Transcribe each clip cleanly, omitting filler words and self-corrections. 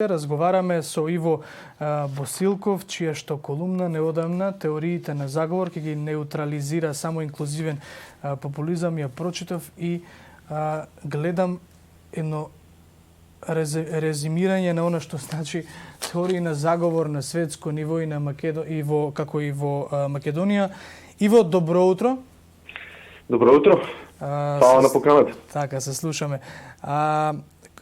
Разговараме со Иво Босилков, чија што колумна неодамна теориите на заговор ќе ги неутрализира само инклузивен популизам. Ја прочитав и гледам едно резимирање на она што значи теории на заговор на светско ниво и на како и во Македонија. Иво, добро утро. Добро утро. Фала на поканата. Така, се слушаме.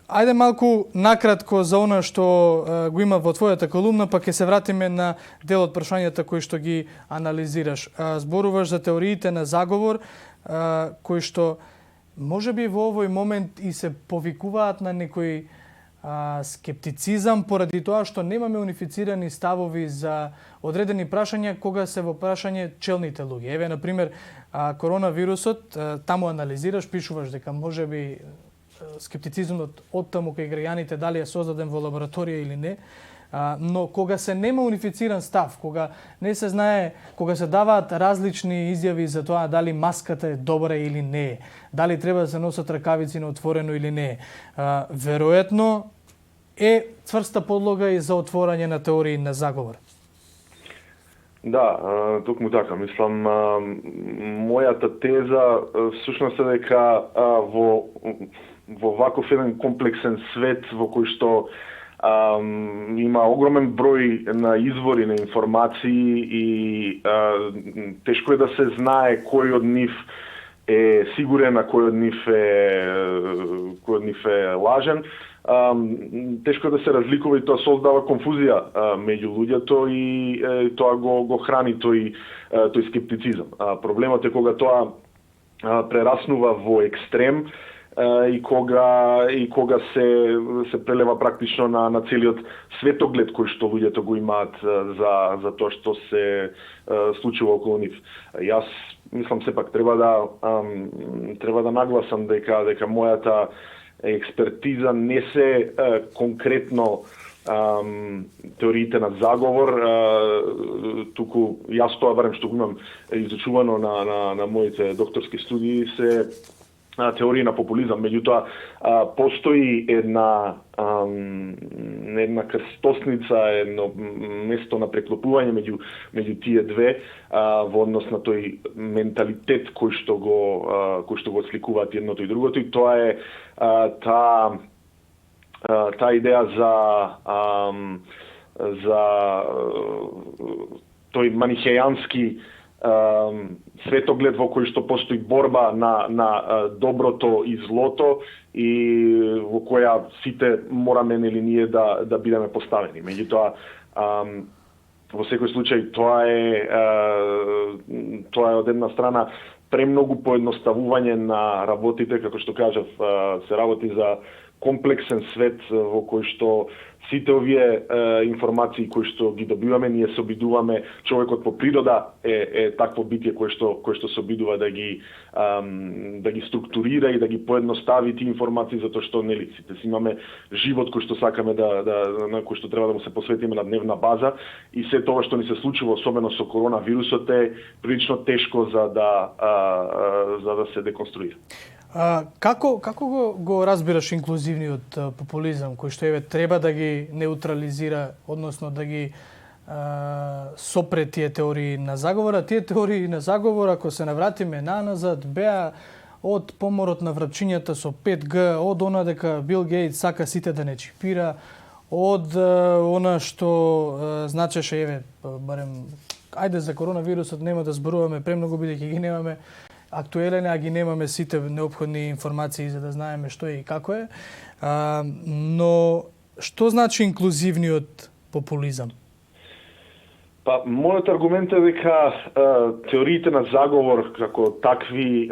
Ајде малку накратко за она што го има во твојата колумна, па ќе се вратиме на дел од прашањата кои што ги анализираш. Зборуваш за теориите на заговор, кои што можеби во овој момент и се повикуваат на некој скептицизам поради тоа што немаме унифицирани ставови за одредени прашања кога се во прашање челните луѓе. Еве, например, коронавирусот, таму анализираш, пишуваш дека можеби скептицизмот од таму кај граѓаните дали е создаден во лабораторија или не, но кога се нема унифициран став, кога не се знае, кога се даваат различни изјави за тоа дали маската е добра или не, дали треба да се носат ракавици на отворено или не, веројатно е цврста подлога и за отворање на теории на заговор. Да, токму така. Мислам, мојата теза всушност е дека во ваков еден комплексен свет во кој што има огромен број на извори на информации и тешко е да се знае кој од нив е сигурен, а кој од нив е лажен. Тешко е да се разликува и тоа создава конфузија меѓу луѓето и тоа го храни тој скептицизам. Проблемот е кога тоа прераснува во екстрем и кога се прелева практично на целиот светоглед кој што луѓето го имаат за тоа што се случува околу нив. Јас мислам сепак треба да нагласам дека мојата експертиза не се конкретно теориите на заговор, туку јас тоа барем што го имам изучувано на моите докторски студии се теорија на популизам. Меѓутоа, постои една крстосница, едно место на преклопување меѓу тие две во однос на тој менталитет кој што го сликуваат едното и другото, и тоа е таа идеја за тој манихејански светоглед во кој што постои борба на доброто и злото и во која сите мораме нели ние да бидеме поставени. Меѓутоа, во секој случај тоа е од една страна премногу поедноставување на работите, како што кажав, се работи за комплексен свет во кој што сите овие информации кои што ги добиваме, ние се обидуваме, човекот по природа е такво битие кој што се обидува да ги структурира и да ги поедностави тие информации, затоа што нели сите си имаме живот кој што сакаме на кој што треба да му се посветиме на дневна база, и се тоа што ни се случува, особено со коронавирусот, е прилично тешко за да се деконструира. Како го разбираш инклузивниот популизам, кој што треба да ги неутрализира, односно да ги сопре тие теории на заговора? Тие теории на заговор, ако се навратиме наназад, беа од поморот на врапчињата со 5G, од она дека Бил Гейтс сака сите да не чипира, од она што значеше, барем, ајде за коронавирусот нема да зборуваме премногу, бидејќи ги немаме актуелен, а ги немаме сите неопходни информации за да знаеме што е и како е. Но што значи инклузивниот популизам? Па, мојот аргумент е дека теориите на заговор како такви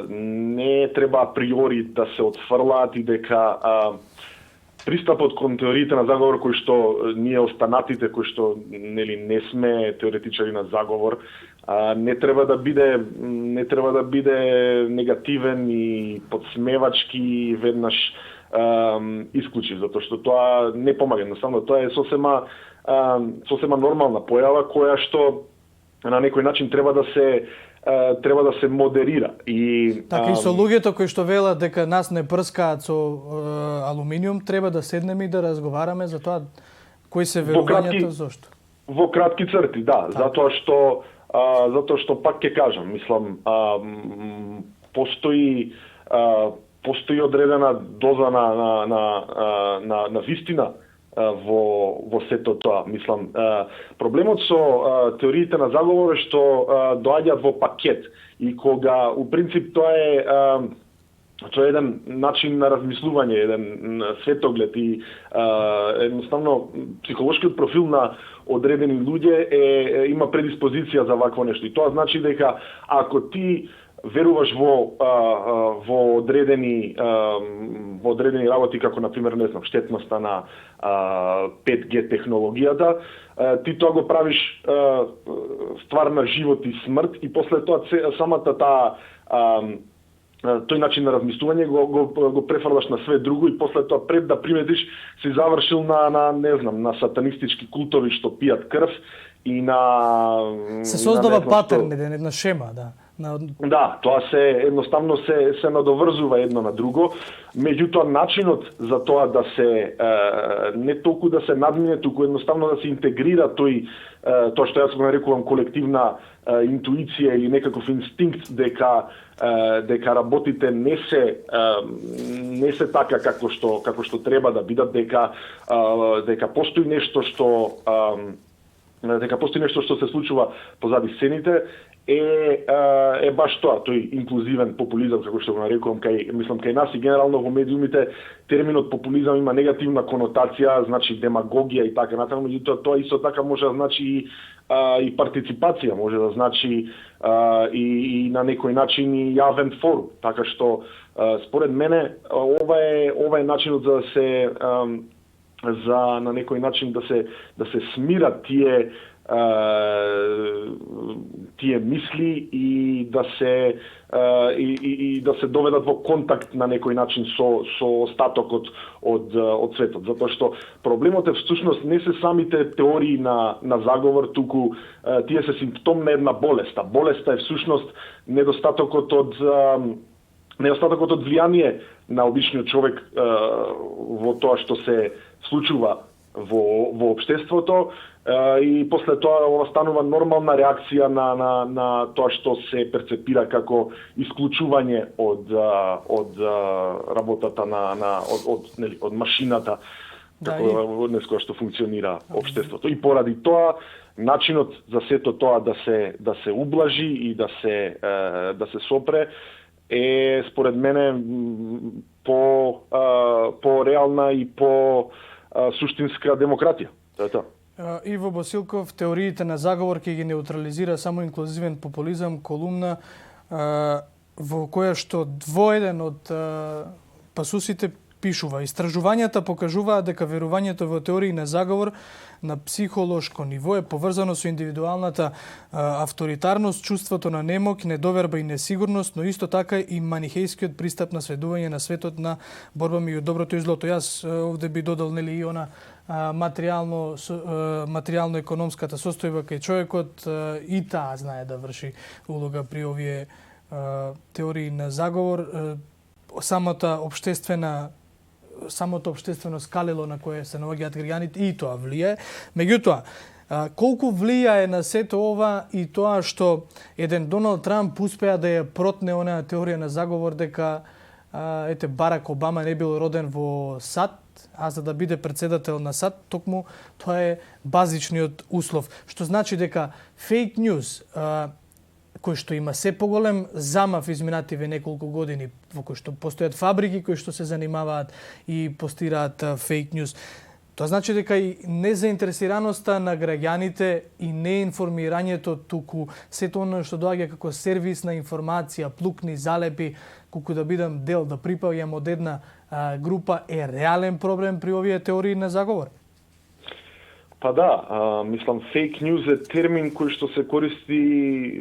не треба априори да се отфрлаат и дека пристапот кон теориите на заговор кој што ние останатите кои што нели не сме теоретичари на заговор не треба да биде негативен и подсмевачки веднаш исклучи, затоа што тоа не помага. Едноставно тоа е сосема нормална појава која што на некој начин треба да се модерира. И така и со луѓето кои што велат дека нас не прскаат со алуминиум, треба да седнеме и да разговараме за тоа кои се верувањата, зошто. Во кратки црти, да, затоа што пак ќе кажам, мислам, постои одредена доза на вистина во сето тоа. Мислам, проблемот со теориите на заговор е што доаѓаат во пакет и кога у принцип тоа е еден начин на размислување, еден светоглед и едноставно психолошкиот профил на одредени луѓе има предиспозиција за вакво нешто. И тоа значи дека ако ти веруваш во одредени работи како на пример, не знам, штетноста на 5G технологијата, ти тоа го правиш ствар на живот и смрт и после тоа самата тој начин на размислување го префрлаш на све друго и после тоа пред да приметиш си завршил на сатанистички култови што пијат крв и се создава патерн, една шема, да. Да, тоа едноставно се надоврзува едно на друго, меѓутоа начинот за тоа да се не толку да се надмине, туку едноставно да се интегрира тоа што јас го нарекувам колективна интуиција или некаков инстинкт дека работите не се така како што треба да бидат, дека постои нешто што се случува позади сцените, е баш тоа, тој инклузивен популизам, како што го нарекувам, кај нас и генерално во медиумите терминот популизам има негативна конотација, значи демагогија и така натаму, меѓутоа тоа исто така може да значи и партиципација, може да значи и на некој начин и јавен форум, така што според мене ова е начинот за на некој начин да се смират тие мисли и да се доведат во контакт на некој начин со остатокот од светот, затоа што проблемот е всушност не се самите теории на заговор, туку тие се симптом на една болест. Болеста е всушност недостатокот од влијание на обичниот човек во тоа што се случува во општеството, и после тоа ова станува нормална реакција на тоа што се перцепира како исклучување од работата од машината, како днес која што функционира општеството. И поради тоа начинот за сето тоа да се ублажи и да се сопре е според мене по реална и по суштинска демократија. Тоа е тоа. Иво Босилков, теориите на заговор ќе ги неутрализира само инклузивен популизам, колумна во која што двоеден од пасусите пишува: истражувањата покажуваат дека верувањето во теории на заговор на психолошко ниво е поврзано со индивидуалната авторитарност, чувството на немоќ, недоверба и несигурност, но исто така и манихејскиот пристап на сведување на светот на борба меѓу доброто и злото. Јас овде би додал и она материјално-економската состојба кај човекот, и таа знае да врши улога при овие теории на заговор. Самото општествено скалело на кое се наоѓаат граѓаните и тоа влијае. Меѓутоа, колку влијае на сето ова и тоа што еден Доналд Трамп успеа да ја протне онаа теорија на заговор дека Барак Обама не бил роден во САД, а за да биде председател на САД, токму тоа е базичниот услов. Што значи дека фейк ньюс, кој што има се поголем замав изминативе неколку години, во кој што постојат фабрики кои што се занимаваат и постираат фейк ньюс. Тоа значи дека и незаинтересираноста на граѓаните и неинформирањето, туку сето оно што доаѓа како сервис на информација, плукни, залепи, колку да бидам дел, да припаѓам од една група, е реален проблем при овие теории на заговор? Па да, мислам, фейк ньюс е термин кој што се користи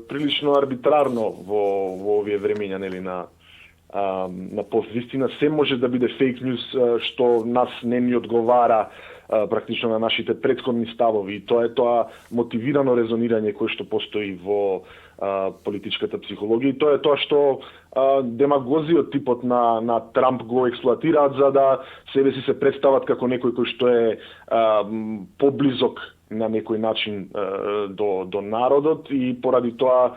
прилично арбитрарно во овие времења, нели, на пост. Вистина, се може да биде фейк ньюс што нас не ни одговара практично на нашите претходни ставови. И тоа е тоа мотивирано резонирање кое што постои во политичката психологија. И тоа е тоа што демагозиот типот на Трамп го експлоатираат за да себе си се представат како некој кој што е поблизок на некој начин до народот и поради тоа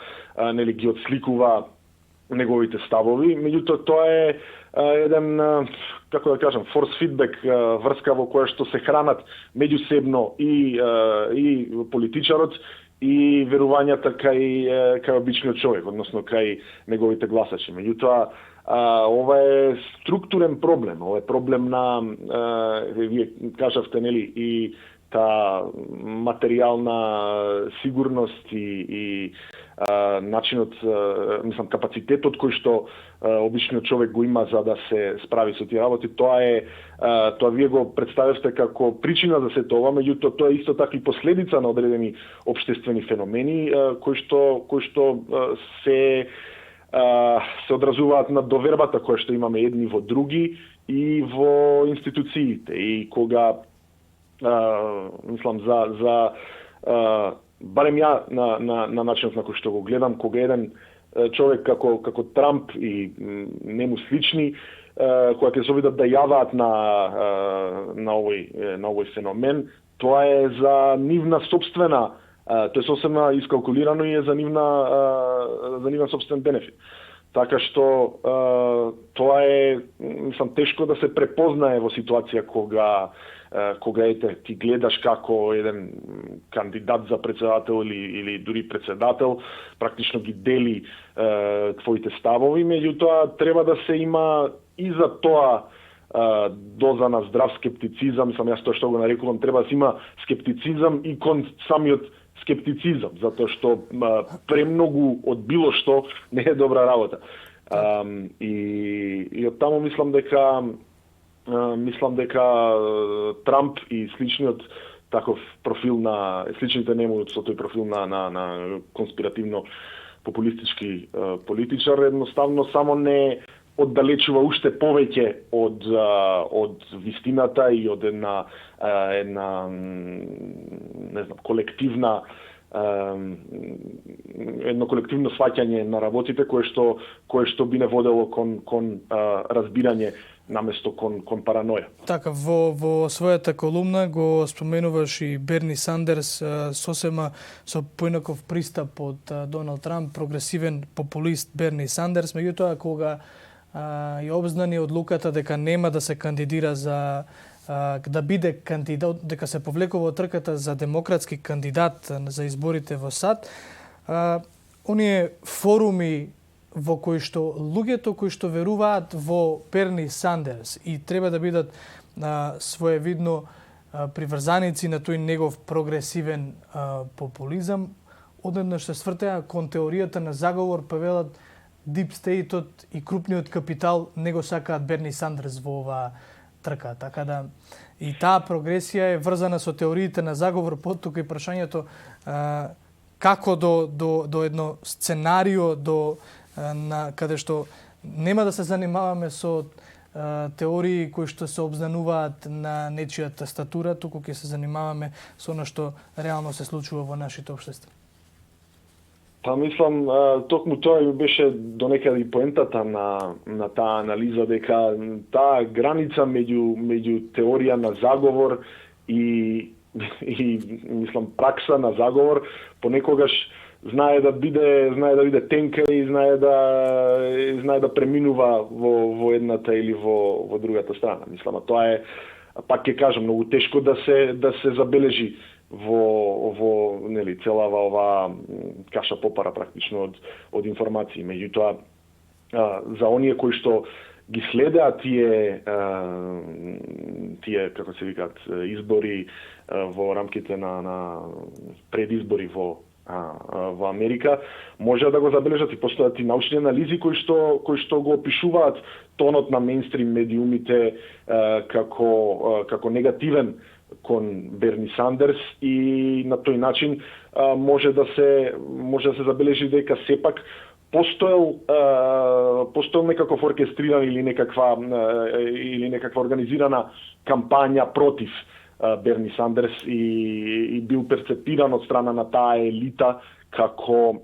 нели ги отсликува неговите ставови. Меѓутоа тоа е еден, како да кажам, форс фидбек, врска во која што се хранат меѓусебно и политичарот и верувањата кај обичниот човек, односно кај неговите гласачи. Меѓутоа, ова е структурен проблем, ова е проблем на, вие кажавте, нели, и та материјална сигурност и начинот, мислам, капацитетот кој што обичниот човек го има за да се справи со тие работи, тоа вие го представивте како причина за сето ова, меѓутоа тоа е исто така и последица на одредени општествени феномени кои што се одразуваат на довербата која што имаме едни во други и во институциите. И кога мислам за барем ја на начинот на кој што го гледам, кога еден човек како Трамп и нему слични, која ќе се обидат да јаваат на овој феномен, тоа е за нивна собствена, тоа е сосем искалкулирано и е за нивна собствен бенефит. Така што тоа е, мислам, тешко да се препознае во ситуација кога ти гледаш како еден кандидат за председател или дури председател практично ги дели твоите ставови, меѓутоа треба да се има и за тоа доза на здрав скептицизам, мислам, јас тоа што го нарекувам, треба да се има скептицизам и кон самиот скептицизам, затоа што премногу од било што не е добра работа. И од таму мислам дека Трамп и сличниот таков профил на сличните нему со тој профил на конспиративно популистички политичар едноставно само не оддалечува уште повеќе од вистината и од една не знам, едно колективно сваќање на работите кое што би не водело кон разбирање наместо кон параноја. Така, во својата колумна го споменуваш и Берни Сандерс, сосема со поинаков пристап од Доналд Трамп, прогресивен популист Берни Сандерс, меѓутоа кога ја обзнани одлуката дека нема да се кандидира за да биде кандидат, дека се повлекува од трката за демократски кандидат за изборите во САД, оние форуми во кои што луѓето кои што веруваат во Берни Сандерс и треба да бидат своевидно приврзаници на тој негов прогресивен популизам, одеднаш се свртеа кон теоријата на заговор, па велат Дип Стейтот и крупниот капитал не го сакаат Берни Сандерс во оваа трка. Така да и таа прогресија е врзана со теориите на заговор, поттука и прашањето како до едно сценарио каде што нема да се занимаваме со теории кои што се обзнануваат на нечијата статура, туку ќе се занимаваме со она што реално се случува во нашите општества. Па мислам, токму тоа беше донекаде и поентата на таа анализа, дека таа граница меѓу теорија на заговор и мислам пракса на заговор понекогаш знае да биде тенка и знае да преминува во едната или во другата страна. Мислам, тоа е, пак ќе кажам, многу тешко да се забележи во нели целава оваа каша попара практично од информации. Меѓутоа за оние кои што ги следеа тие како се викаат избори во рамките на предизбори во Америка, може да го забележат и постојат и научни анализи кои што го опишуваат тонот на мејнстрим медиумите како негативен кон Берни Сандерс и на тој начин може да се забележи дека сепак постоел некаков оркестриран или некаква организирана кампања против Берни Сандерс и бил перцепиран од страна на таа елита како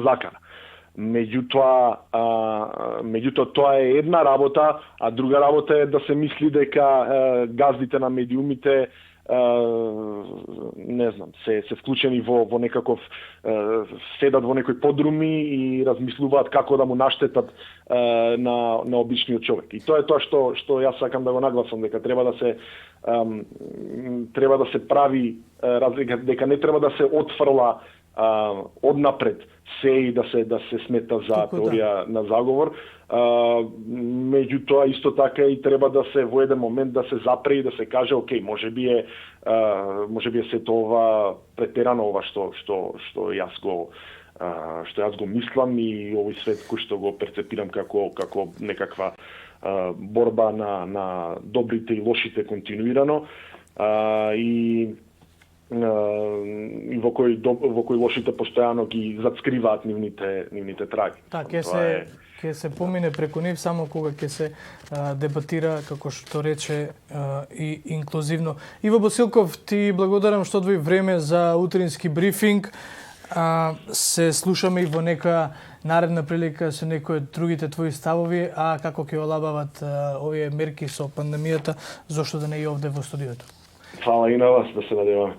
закана. Меѓутоа тоа е една работа, а друга работа е да се мисли дека газдите на медиумите не знам, се вклучени во некаков седат во некои подруми и размислуваат како да му наштетат на обичниот човек. И тоа е тоа што јас сакам да го нагласам, дека треба да се прави разлика, дека не треба да се отфрла однапред се и да се смета за теорија на заговор. Меѓутоа исто така и треба да се во еден момент да се запре и да се каже окей, можеби е сето ова претерано, ова што јас го мислам и овој свет кој што го перцепирам како некаква борба на добрите и лошите континуирано и во кој лошите постојано ги зацкриваат нивните траги. Така, ќе се помине преку нив само кога ќе се дебатира, како што рече, и инклузивно. Иво Босилков, ти благодарам што одвои време за утрински брифинг. Се слушаме и во нека наредна прилика со некои од другите твои ставови, а како ќе олабават овие мерки со пандемијата, зошто да не и овде во студиото. Фала и на вас, да се надеваме.